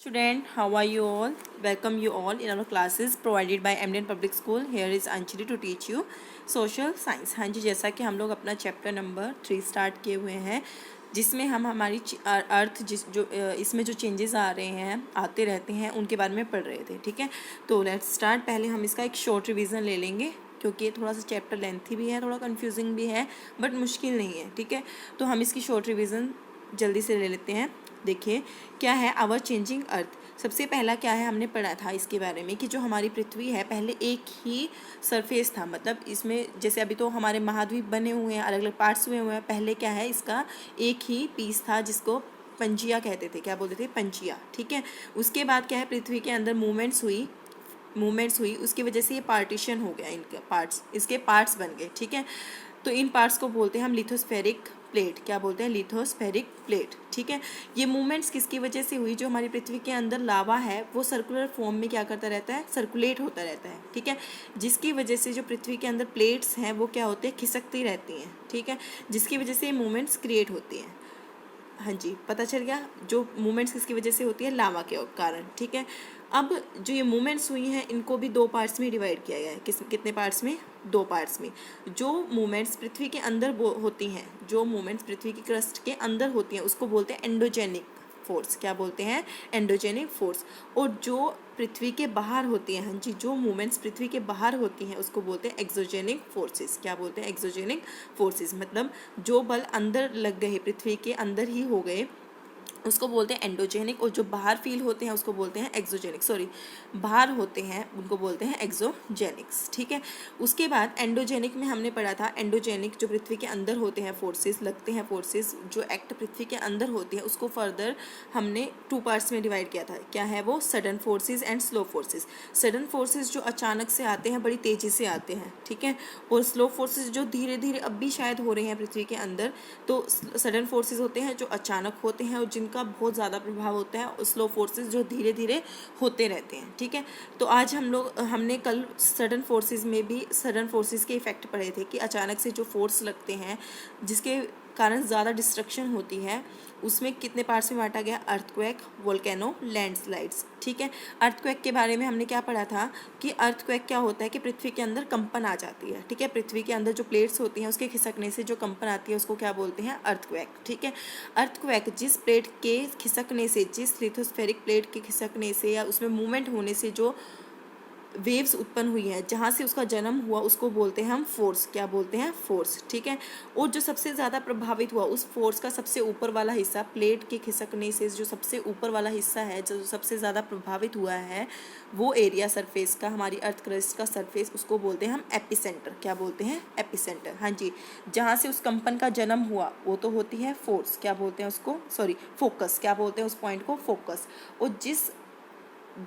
Student, how are you all? Welcome you all in our classes provided by Emden Public School. Here is Anjali to teach you social science. हाँ जी, जैसा कि हम लोग अपना chapter number 3 start किए हुए हैं, जिसमें हम हमारी अर्थ इसमें जो चेंजेस आ रहे हैं आते रहते हैं उनके बारे में पढ़ रहे थे. ठीक है, तो लेट्स स्टार्ट. पहले हम इसका एक शॉर्ट रिवीजन ले लेंगे क्योंकि ये थोड़ा सा चैप्टर लेंथी भी है, थोड़ा कंफ्यूजिंग भी है, बट मुश्किल नहीं है. ठीक है, तो हम इसकी शॉर्ट रिवीजन जल्दी से ले लेते हैं. देखिए क्या है आवर चेंजिंग अर्थ. सबसे पहला क्या है, हमने पढ़ा था इसके बारे में कि जो हमारी पृथ्वी है पहले एक ही सरफेस था, मतलब इसमें जैसे अभी तो हमारे महाद्वीप बने हुए हैं, अलग अलग पार्ट्स हुए हुए हैं. पहले क्या है, इसका एक ही पीस था जिसको पंजिया कहते थे. क्या बोलते थे? पंजिया. ठीक है, उसके बाद क्या है, पृथ्वी के अंदर मूवमेंट्स हुई, उसकी वजह से ये पार्टीशन हो गया, इनके पार्ट्स, इसके पार्ट्स बन गए. ठीक है, तो इन पार्ट्स को बोलते हैं हम लिथोस्फेरिक प्लेट. क्या बोलते हैं? Lithospheric plate. ठीक है, ये मूवमेंट्स किसकी वजह से हुई? जो हमारी पृथ्वी के अंदर लावा है वो सर्कुलर फॉर्म में क्या करता रहता है? सर्कुलेट होता रहता है. ठीक है, जिसकी वजह से जो पृथ्वी के अंदर प्लेट्स हैं वो क्या होते हैं? खिसकती रहती हैं. ठीक है, जिसकी वजह से ये मूवमेंट्स क्रिएट होती हैं. हाँ जी, पता चल गया जो मूवमेंट्स किसकी वजह से होती है? लावा के कारण. ठीक है, अब जो ये मूवमेंट्स हुई हैं इनको भी दो पार्ट्स में डिवाइड किया गया है. कितने पार्ट्स में? दो पार्ट्स में. जो मूवमेंट्स पृथ्वी के अंदर होती हैं, जो मूवमेंट्स पृथ्वी की क्रस्ट के अंदर होती हैं उसको बोलते हैं एंडोजेनिक फोर्स. क्या बोलते हैं? Endogenic force. और जो पृथ्वी के बाहर होती हैं, हाँ जी, जो मूवमेंट्स पृथ्वी के बाहर होती हैं उसको बोलते हैं एक्सोजेनिक फोर्सेस. क्या बोलते हैं? Exogenic forces. मतलब जो बल अंदर लग गए, पृथ्वी के अंदर ही हो गए, उसको बोलते हैं एंडोजेनिक. और जो बाहर फील होते हैं उसको बोलते हैं एक्सोजेनिक. बाहर होते हैं उनको बोलते हैं एक्सोजेनिक्स. ठीक है, उसके बाद एंडोजेनिक में हमने पढ़ा था, एंडोजेनिक जो पृथ्वी के अंदर होते हैं फोर्सेस, लगते हैं फोर्सेस जो एक्ट पृथ्वी के अंदर होती हैं, उसको फर्दर हमने टू पार्ट्स में डिवाइड किया था. क्या है वो? Sudden forces and slow forces. Sudden forces जो अचानक से आते हैं, बड़ी तेज़ी से आते हैं. ठीक है, और स्लो फोर्सेस जो धीरे धीरे अब भी शायद हो रहे हैं पृथ्वी के अंदर. तो सडन फोर्सेस होते हैं जो अचानक होते हैं और जिनका बहुत ज़्यादा प्रभाव होता है, और स्लो फोर्सेस जो धीरे धीरे होते रहते हैं. ठीक है, तो आज हमने कल सडन फोर्सेस में भी सडन फोर्सेस के इफेक्ट पढ़े थे कि अचानक से जो फोर्स लगते हैं जिसके कारण ज़्यादा डिस्ट्रक्शन होती है, उसमें कितने पार्ट्स में बांटा गया? Earthquake, volcano, landslides. ठीक है, अर्थक्वेक के बारे में हमने क्या पढ़ा था कि अर्थक्वेक क्या होता है कि पृथ्वी के अंदर कंपन आ जाती है. ठीक है, पृथ्वी के अंदर जो प्लेट्स होती हैं उसके खिसकने से जो कंपन आती है उसको क्या बोलते हैं? अर्थक्वेक. ठीक है, अर्थक्वेक जिस प्लेट के खिसकने से, जिस लिथोस्फेरिक प्लेट के खिसकने से या उसमें मूवमेंट होने से जो वेव्स उत्पन्न हुई है, जहाँ से उसका जन्म हुआ, उसको बोलते हैं हम फोर्स. क्या बोलते हैं? फोर्स. ठीक है, और जो सबसे ज़्यादा प्रभावित हुआ, उस फोर्स का सबसे ऊपर वाला हिस्सा, प्लेट के खिसकने से जो सबसे ऊपर वाला हिस्सा है, जो सबसे ज़्यादा प्रभावित हुआ है, वो एरिया सरफेस का, हमारी अर्थ क्रस्ट का सरफेस, उसको बोलते हैं हम एपिसेंटर. क्या बोलते हैं? एपिसेंटर. हाँ जी, जहाँ से उस कंपन का जन्म हुआ वो तो होती है फोर्स. क्या बोलते हैं उसको? फोकस. क्या बोलते हैं उस पॉइंट को? फोकस. और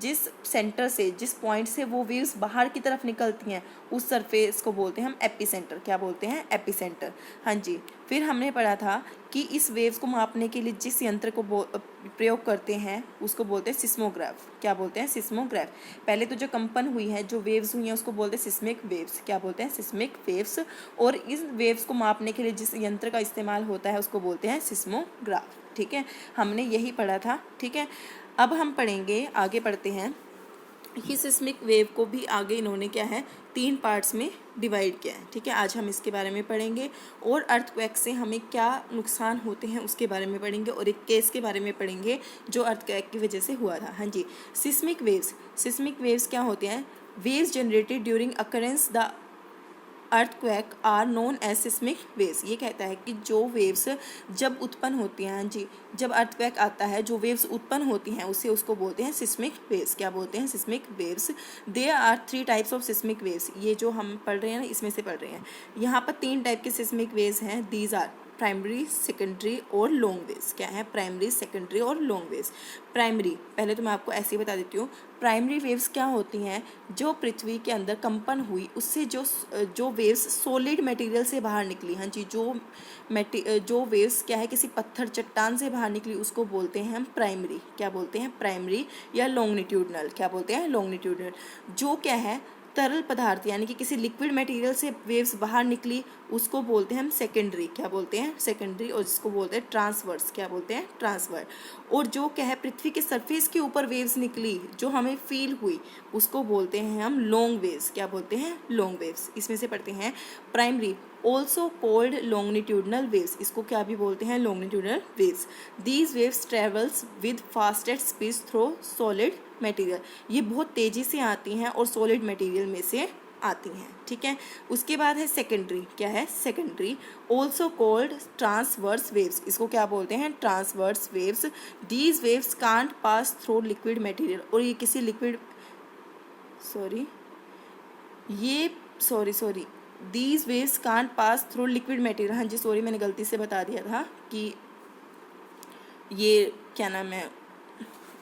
जिस सेंटर से, जिस पॉइंट से वो वेव्स बाहर की तरफ निकलती हैं, उस सरफेस को बोलते हैं हम एपिसेंटर. क्या बोलते हैं? एपिसेंटर. हाँ जी, फिर हमने पढ़ा था कि इस वेव्स को मापने के लिए जिस यंत्र को प्रयोग करते हैं उसको बोलते हैं सिस्मोग्राफ. क्या बोलते हैं? सिस्मोग्राफ. पहले तो जो कंपन हुई है, जो वेव्स हुई हैं, उसको बोलते हैं सिस्मिक वेव्स. क्या बोलते हैं? Seismic waves. और इस वेव्स को मापने के लिए जिस यंत्र का इस्तेमाल होता है उसको बोलते हैं सिस्मोग्राफ. ठीक है, हमने यही पढ़ा था. ठीक है, अब हम पढ़ेंगे, आगे पढ़ते हैं कि सिस्मिक वेव को भी आगे इन्होंने क्या है, 3 पार्ट्स में डिवाइड किया है. ठीक है, आज हम इसके बारे में पढ़ेंगे और अर्थक्वेक से हमें क्या नुकसान होते हैं उसके बारे में पढ़ेंगे, और एक केस के बारे में पढ़ेंगे जो अर्थक्वेक की वजह से हुआ था. हाँ जी, सिस्मिक वेव्स क्या होते हैं? Waves generated during occurrence the earthquake are known as seismic waves. ये कहता है कि जो वेव्स जब उत्पन्न होती हैं, हाँ जी, जब अर्थक्वेक आता है, जो वेव्स उत्पन्न होती हैं उसको बोलते हैं सिस्मिक वेव्स. क्या बोलते हैं? Seismic waves. There are 3 types of seismic waves. ये जो हम पढ़ रहे हैं ना, इसमें से पढ़ रहे हैं. यहाँ पर 3 टाइप के सिस्मिक वेव्स हैं. दीज आर प्राइमरी, सेकेंडरी और लॉन्ग वेव्स. क्या है? प्राइमरी, सेकेंडरी और लॉन्ग वेव्स. प्राइमरी, पहले तो मैं आपको ऐसे ही बता देती हूँ. प्राइमरी वेव्स क्या होती हैं? जो पृथ्वी के अंदर कंपन हुई, उससे जो वेव्स सॉलिड मटेरियल से बाहर निकली, हाँ जी, जो वेव्स क्या है, किसी पत्थर, चट्टान से बाहर निकली, उसको बोलते हैं हम प्राइमरी. क्या बोलते हैं? प्राइमरी. या लॉन्गिट्यूडनल. क्या बोलते हैं? लॉन्गिट्यूडनल. जो क्या है, तरल पदार्थ यानी कि किसी लिक्विड मटेरियल से वेव्स बाहर निकली उसको बोलते हैं हम सेकेंडरी, क्या बोलते हैं सेकेंडरी, और जिसको बोलते हैं ट्रांसवर्स, क्या बोलते हैं ट्रांसवर। और जो क्या है पृथ्वी के सरफेस के ऊपर वेव्स निकली जो हमें फील हुई उसको बोलते हैं हम लॉन्ग वेव्स, क्या बोलते हैं लॉन्ग वेव्स। इसमें से पढ़ते हैं primary also cold longitudinal waves, इसको क्या भी बोलते हैं longitudinal waves. These waves travels with fastest speed through solid material, ये बहुत तेज़ी से आती हैं और सॉलिड मटेरियल में से आती हैं, ठीक है। उसके बाद है सेकेंडरी, क्या है secondary also called transverse waves, इसको क्या बोलते हैं transverse waves. These waves can't pass through liquid material, और ये किसी liquid these waves can't pass through liquid material, हाँ जी सॉरी मैंने गलती से बता दिया था कि ये क्या नाम है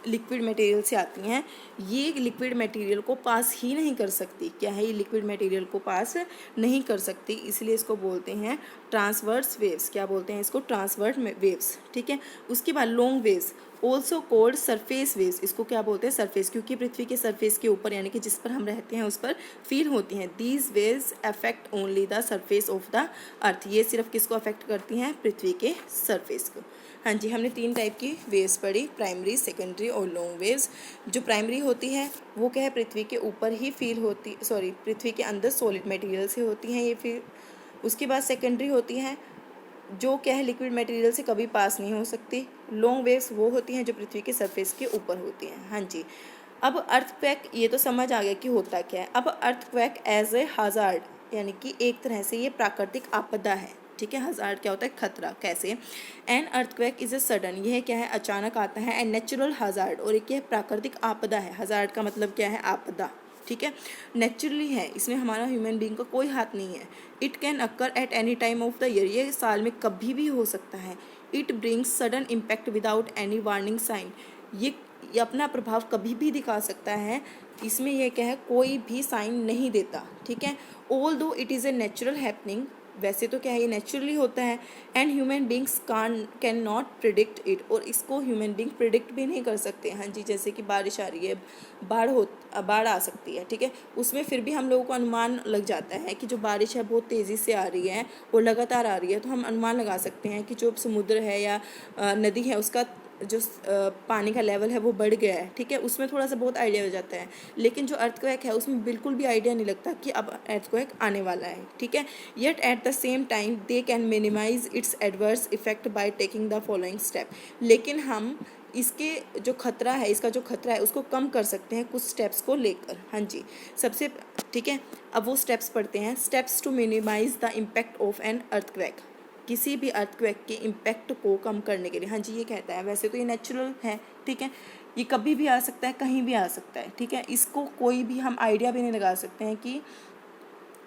लिक्विड मटेरियल से आती हैं। ये लिक्विड मटेरियल को पास ही नहीं कर सकती, क्या है ये लिक्विड मटेरियल को पास नहीं कर सकती, इसलिए इसको बोलते हैं ट्रांसवर्स वेव्स, क्या बोलते हैं इसको ट्रांसवर्स वेव्स, ठीक है। उसके बाद long waves also cold surface waves, इसको क्या बोलते हैं सरफेस, क्योंकि पृथ्वी के सरफेस के ऊपर यानी कि जिस पर हम रहते हैं उस पर फील होती हैं। These waves affect only the surface of the earth, ये सिर्फ किसको अफेक्ट करती हैं पृथ्वी के सरफेस को। हाँ जी, हमने 3 टाइप की वेव्स पढ़ी, प्राइमरी, सेकेंडरी और लॉन्ग वेव्स। जो प्राइमरी होती है वो क्या है पृथ्वी के ऊपर ही फील होती पृथ्वी के अंदर सॉलिड मटेरियल से होती हैं ये फिर। उसके बाद सेकेंडरी होती हैं जो क्या है लिक्विड मटेरियल से कभी पास नहीं हो सकती। लॉन्ग वेव्स वो होती हैं जो पृथ्वी के सरफेस के ऊपर होती हैं। हाँ जी, अब अर्थक्वेक ये तो समझ आ गया कि होता क्या है। अब अर्थक्वेक एज ए हज़ार्ड यानी कि एक तरह से ये प्राकृतिक आपदा है, ठीक है। हज़ार्ड क्या होता है खतरा, कैसे। An earthquake is a sudden, यह क्या है अचानक आता है। एंड नेचुरल हज़ार्ड, और एक यह प्राकृतिक आपदा है। हज़ार्ड का मतलब क्या है आपदा, ठीक है। नेचुरली है, इसमें हमारा ह्यूमन बीइंग का कोई हाथ नहीं है। It can occur at any time of the year, ये साल में कभी भी हो सकता है। It brings sudden impact without any warning sign, ये अपना प्रभाव कभी भी दिखा सकता है, इसमें यह क्या है कोई भी साइन नहीं देता, ठीक है। ऑल दो it is a natural happening, वैसे तो क्या है ये नेचुरली होता है। And human beings can not predict it, और इसको ह्यूमन बींग प्रिडिक्ट भी नहीं कर सकते। हाँ जी, जैसे कि बारिश आ रही है, बाढ़ आ सकती है, ठीक है। उसमें फिर भी हम लोगों को अनुमान लग जाता है कि जो बारिश है बहुत तेज़ी से आ रही है और लगातार आ रही है, तो हम अनुमान लगा सकते हैं कि जो समुद्र है या नदी है उसका जो पानी का लेवल है वो बढ़ गया है, ठीक है। उसमें थोड़ा सा बहुत आइडिया हो जाता है। लेकिन जो अर्थक्वेक है उसमें बिल्कुल भी आइडिया नहीं लगता कि अब अर्थक्वेक आने वाला है, ठीक है। Yet at the same time they can minimise its adverse effect by taking the following step, लेकिन हम इसके जो खतरा है उसको कम कर सकते हैं कुछ स्टेप्स को लेकर। हाँ जी, सबसे ठीक है, अब वो स्टेप्स पढ़ते हैं। Steps to minimise the impact of an earthquake, किसी भी अर्थक्वेक के इम्पैक्ट को कम करने के लिए। हाँ जी, ये कहता है वैसे तो ये नेचुरल है, ठीक है, ये कभी भी आ सकता है, कहीं भी आ सकता है, ठीक है। इसको कोई भी हम आइडिया भी नहीं लगा सकते हैं कि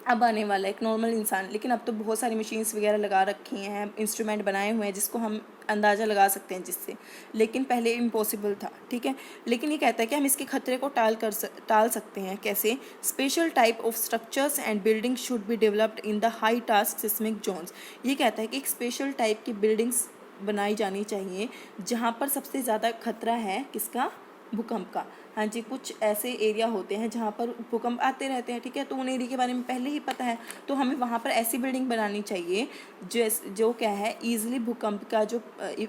अब आने वाला है एक नॉर्मल इंसान, लेकिन अब तो बहुत सारी मशीन्स वगैरह लगा रखी हैं, इंस्ट्रूमेंट बनाए हुए हैं जिसको हम अंदाज़ा लगा सकते हैं जिससे, लेकिन पहले इम्पॉसिबल था, ठीक है। लेकिन ये कहता है कि हम इसके खतरे को टाल सकते हैं, कैसे। Special type of structures and building should be developed in the high task seismic zones, ये कहता है कि एक स्पेशल टाइप की बिल्डिंग्स बनाई जानी चाहिए जहाँ पर सबसे ज़्यादा खतरा है किसका, भूकंप का। हाँ जी, कुछ ऐसे एरिया होते हैं जहाँ पर भूकंप आते रहते हैं, ठीक है, तो उन एरिया के बारे में पहले ही पता है, तो हमें वहाँ पर ऐसी बिल्डिंग बनानी चाहिए जो क्या है ईजिली भूकंप का जो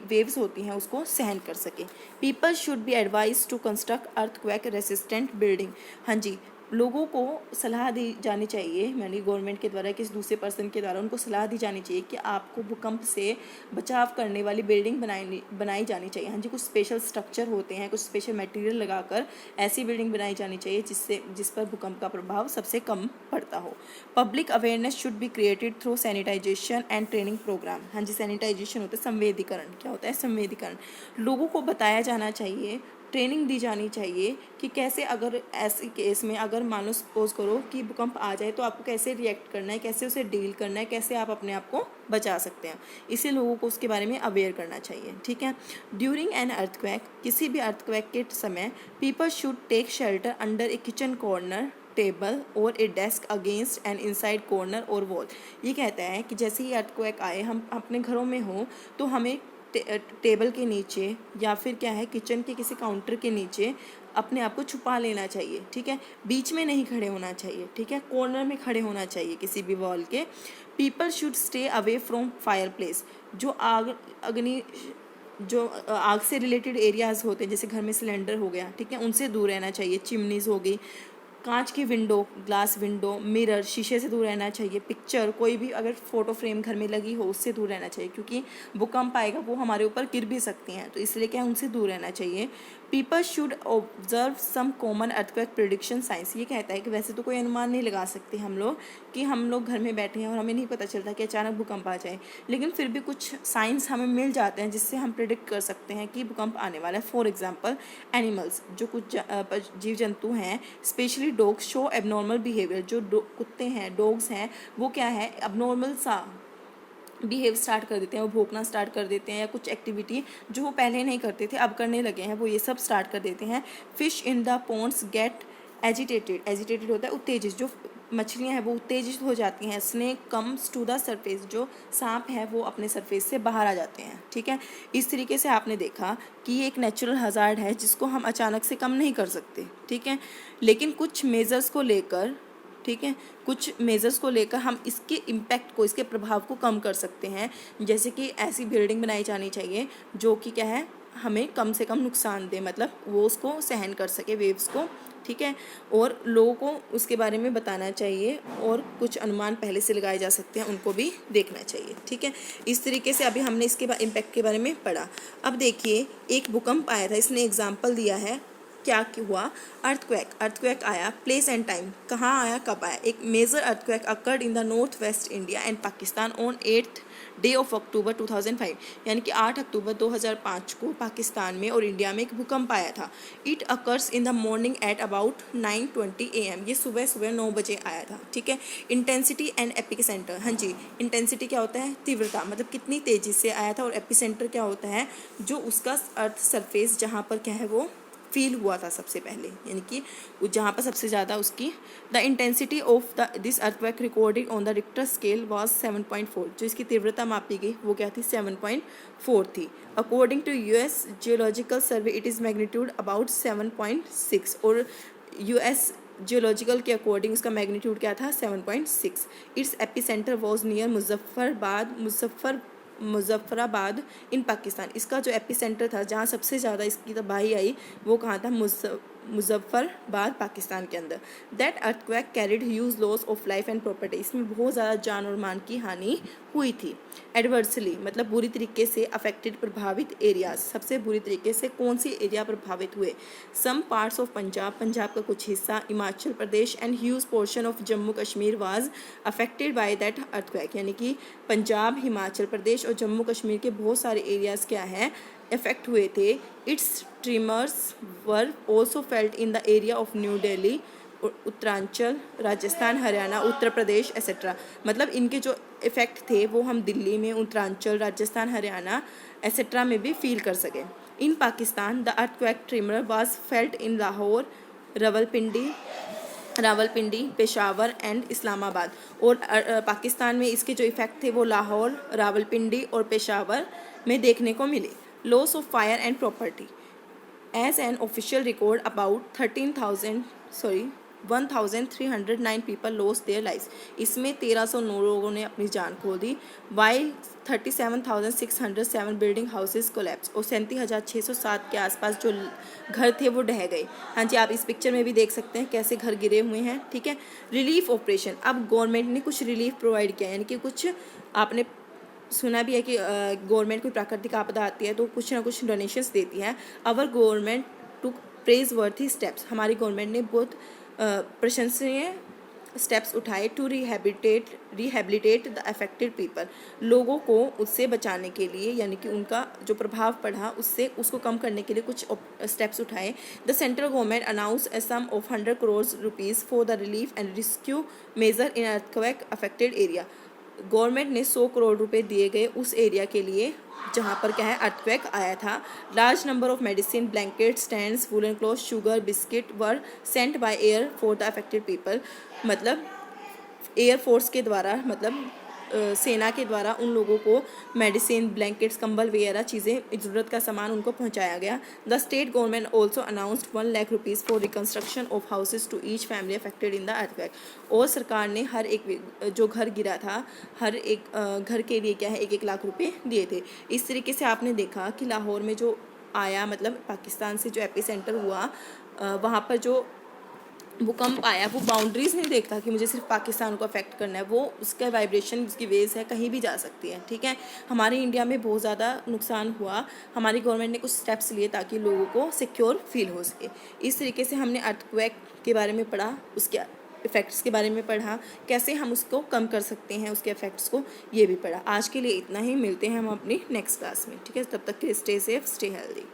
वेव्स होती हैं उसको सहन कर सके। People should be advise to construct earthquake resistant building, हाँ जी, लोगों को सलाह दी जानी चाहिए, यानी गवर्नमेंट के द्वारा किसी दूसरे पर्सन के द्वारा उनको सलाह दी जानी चाहिए कि आपको भूकंप से बचाव करने वाली बिल्डिंग बनाई जानी चाहिए। हाँ जी, कुछ स्पेशल स्ट्रक्चर होते हैं, कुछ स्पेशल मटेरियल लगाकर ऐसी बिल्डिंग बनाई जानी चाहिए जिस पर भूकंप का प्रभाव सबसे कम पड़ता हो। Public awareness should be created through sanitisation and training program, हाँ जी, सैनिटाइजेशन होता है संवेदीकरण, क्या होता है संवेदीकरण, लोगों को बताया जाना चाहिए, ट्रेनिंग दी जानी चाहिए कि कैसे अगर ऐसे केस में अगर मान लो सपोज करो कि भूकंप आ जाए तो आपको कैसे रिएक्ट करना है, कैसे उसे डील करना है, कैसे आप अपने आप को बचा सकते हैं, इसे लोगों को उसके बारे में अवेयर करना चाहिए, ठीक है। ड्यूरिंग एन अर्थक्वेक, किसी भी अर्थक्वेक के समय people should take shelter under a kitchen corner table और a desk against an inside corner और वॉल, ये कहता है कि जैसे ही अर्थक्वेक आए हम अपने घरों में हो तो हमें टेबल के नीचे या फिर क्या है किचन के किसी काउंटर के नीचे अपने आप को छुपा लेना चाहिए, ठीक है। बीच में नहीं खड़े होना चाहिए, ठीक है, कॉर्नर में खड़े होना चाहिए किसी भी वॉल के। People should stay away from fire place, जो आग से रिलेटेड एरियाज़ होते हैं, जैसे घर में सिलेंडर हो गया, ठीक है, उनसे दूर रहना चाहिए। चिमनीज हो गई, कांच की विंडो, ग्लास विंडो, मिरर, शीशे से दूर रहना चाहिए। पिक्चर, कोई भी अगर फोटो फ्रेम घर में लगी हो उससे दूर रहना चाहिए, क्योंकि भूकंप आएगा वो हमारे ऊपर गिर भी सकती हैं, तो इसलिए क्या उनसे दूर रहना चाहिए। People should observe some common earthquake prediction science, ये कहता है कि वैसे तो कोई अनुमान नहीं लगा सकते हम लोग कि हम लोग घर में बैठे हैं और हमें नहीं पता चलता कि अचानक भूकंप आ जाए, लेकिन फिर भी कुछ साइंस हमें मिल जाते हैं जिससे हम प्रिडिक्ट कर सकते हैं कि भूकंप आने वाला है। फॉर एग्जाम्पल एनिमल्स, जो कुछ जीव जंतु हैं, specially dogs show abnormal behaviour, जो कुत्ते हैं, डॉग्स हैं, वो क्या है अबनॉर्मल सा बिहेव स्टार्ट कर देते हैं, वो भौंकना स्टार्ट कर देते हैं, या कुछ एक्टिविटी जो वो पहले नहीं करते थे अब करने लगे हैं वो ये सब स्टार्ट कर देते हैं। Fish in the ponds get agitated, agitated होता है उत्तेजित, जो मछलियां हैं वो उत्तेजित हो जाती हैं। Snake comes to the surface, जो सांप है वो अपने सरफेस से बाहर आ जाते हैं, ठीक है। इस तरीके से आपने देखा कि ये एक नेचुरल हज़ार्ड है जिसको हम अचानक से कम नहीं कर सकते, ठीक है, लेकिन कुछ मेजर्स को लेकर, ठीक है, कुछ मेजर्स को लेकर हम इसके इम्पैक्ट को, इसके प्रभाव को कम कर सकते हैं। जैसे कि ऐसी बिल्डिंग बनाई जानी चाहिए जो कि क्या है हमें कम से कम नुकसान दे, मतलब वो उसको सहन कर सके वेव्स को, ठीक है, और लोगों को उसके बारे में बताना चाहिए, और कुछ अनुमान पहले से लगाए जा सकते हैं उनको भी देखना चाहिए, ठीक है। इस तरीके से अभी हमने इसके इम्पैक्ट के बारे में पढ़ा। अब देखिए एक भूकंप आया था, इसने एग्जाम्पल दिया है क्या हुआ, अर्थक्वेक आया, प्लेस एंड टाइम, कहाँ आया कब आया। एक major earthquake occurred in the north west India and Pakistan on 8th day of October 2005, यानी कि 8 अक्टूबर 2005 को पाकिस्तान में और इंडिया में एक भूकंप आया था। It occurs in the morning at about 9:20 AM, ये सुबह 9 बजे आया था, ठीक है। इंटेंसिटी एंड एपिसेंटर, हाँ जी, इंटेंसिटी क्या होता है, तीव्रता, मतलब कितनी तेज़ी से आया था, और एपिसेंटर क्या होता है, जो उसका अर्थ सरफेस जहाँ पर क्या है वो फील हुआ था सबसे पहले, यानी कि जहाँ पर सबसे ज़्यादा उसकी। The intensity of this earthquake recorded on the Richter scale was 7.4, जो इसकी तीव्रता मापी गई वो क्या थी, 7.4 थी। According to US geological survey it is magnitude about 7.6, और US जियोलॉजिकल के उसका मैग्नीट्यूड क्या था, 7.6। Its epicentre was near Muzaffarabad in Pakistan, इसका जो एपिसेंटर था जहाँ सबसे ज़्यादा इसकी तबाही आई वो कहाँ था, मुजफ्फराबाद पाकिस्तान के अंदर। That earthquake carried huge loss of life and property, इसमें बहुत ज़्यादा जान और मान की हानि हुई थी। एडवर्सली मतलब बुरी तरीके से अफेक्टेड, प्रभावित एरियाज, सबसे बुरी तरीके से कौन सी एरिया प्रभावित हुए, some parts of Punjab, Punjab का कुछ हिस्सा, Himachal Pradesh and huge portion of Jammu Kashmir was affected by that earthquake, यानी कि पंजाब, हिमाचल प्रदेश और जम्मू कश्मीर के बहुत सारे एरियाज़ क्या हैं इफेक्ट हुए थे। It's trimmers were also felt in the area of new Delhi, Uttaranchal, Rajasthan, Haryana, Uttar Pradesh etcetera, मतलब इनके जो इफ़ेक्ट थे वो हम दिल्ली में, उत्तरांचल, राजस्थान, हरियाणा एसेट्रा में भी फील कर सके। In Pakistan the earthquake tremor was felt in Lahore, Rawalpindi, Peshawar and Islamabad, और पाकिस्तान में इसके जो इफ़ेक्ट थे वो लाहौर, रावलपिंडी और पेशावर में देखने को मिले। Loss of fire and property, as an official record about 1,309 people loss their lives, इसमें 1309 लोगों ने अपनी जान खो दी। वाइल 37,607 बिल्डिंग हाउसेस कोलैप्स, और 37,607 के आसपास जो घर थे वो ढह गए। हाँ जी, आप इस पिक्चर में भी देख सकते हैं कैसे घर गिरे हुए हैं, ठीक है। रिलीफ ऑपरेशन, अब गवर्नमेंट ने कुछ रिलीफ प्रोवाइड किया, यानी कि कुछ आपने सुना भी है कि गवर्नमेंट कोई प्राकृतिक आपदा आती है तो कुछ ना कुछ डोनेशंस देती है। Our government took praiseworthy steps, हमारी गवर्नमेंट ने बहुत प्रशंसनीय स्टेप्स उठाए to rehabilitate the affected people, लोगों को उससे बचाने के लिए, यानी कि उनका जो प्रभाव पड़ा उसको कम करने के लिए कुछ स्टेप्स उठाए। The central government announce a sum of 100 crore rupees for the relief and rescue major in earthquake affected area, government ने 100 करोड़ रुपए दिए गए उस एरिया के लिए जहाँ पर क्या है अर्थक्वेक आया था। Large number of medicine, blanket, stands, woollen cloth, sugar, biscuit were sent by air for the affected people, मतलब एयरफोर्स के द्वारा, मतलब सेना के द्वारा उन लोगों को मेडिसिन, ब्लैंकेट्स, कंबल वगैरह चीज़ें, ज़रूरत का सामान उनको पहुंचाया गया। The state government also announced 1 lakh rupees for reconstruction of houses to each family affected in the earthquake. और सरकार ने हर एक जो घर गिरा था, हर एक घर के लिए क्या है 1-1 लाख रुपए दिए थे। इस तरीके से आपने देखा कि लाहौर में जो आया, मतलब पाकिस्तान से जो एपी सेंटर हुआ, वहाँ पर जो भूकंप आया वो बाउंड्रीज नहीं देखता कि मुझे सिर्फ पाकिस्तान को अफेक्ट करना है, वो उसका वाइब्रेशन, उसकी वेव्स है, कहीं भी जा सकती है। ठीक है, हमारे इंडिया में बहुत ज़्यादा नुकसान हुआ, हमारी गवर्नमेंट ने कुछ स्टेप्स लिए ताकि लोगों को सिक्योर फील हो सके। इस तरीके से हमने अर्थक्वेक के बारे में पढ़ा, उसके इफ़ेक्ट्स के बारे में पढ़ा, कैसे हम उसको कम कर सकते हैं, उसके इफ़ेक्ट्स को, ये भी पढ़ा। आज के लिए इतना ही, मिलते हैं हम अपनी नेक्स्ट क्लास में। ठीक है, तब तक के लिए स्टे सेफ, स्टे हेल्दी।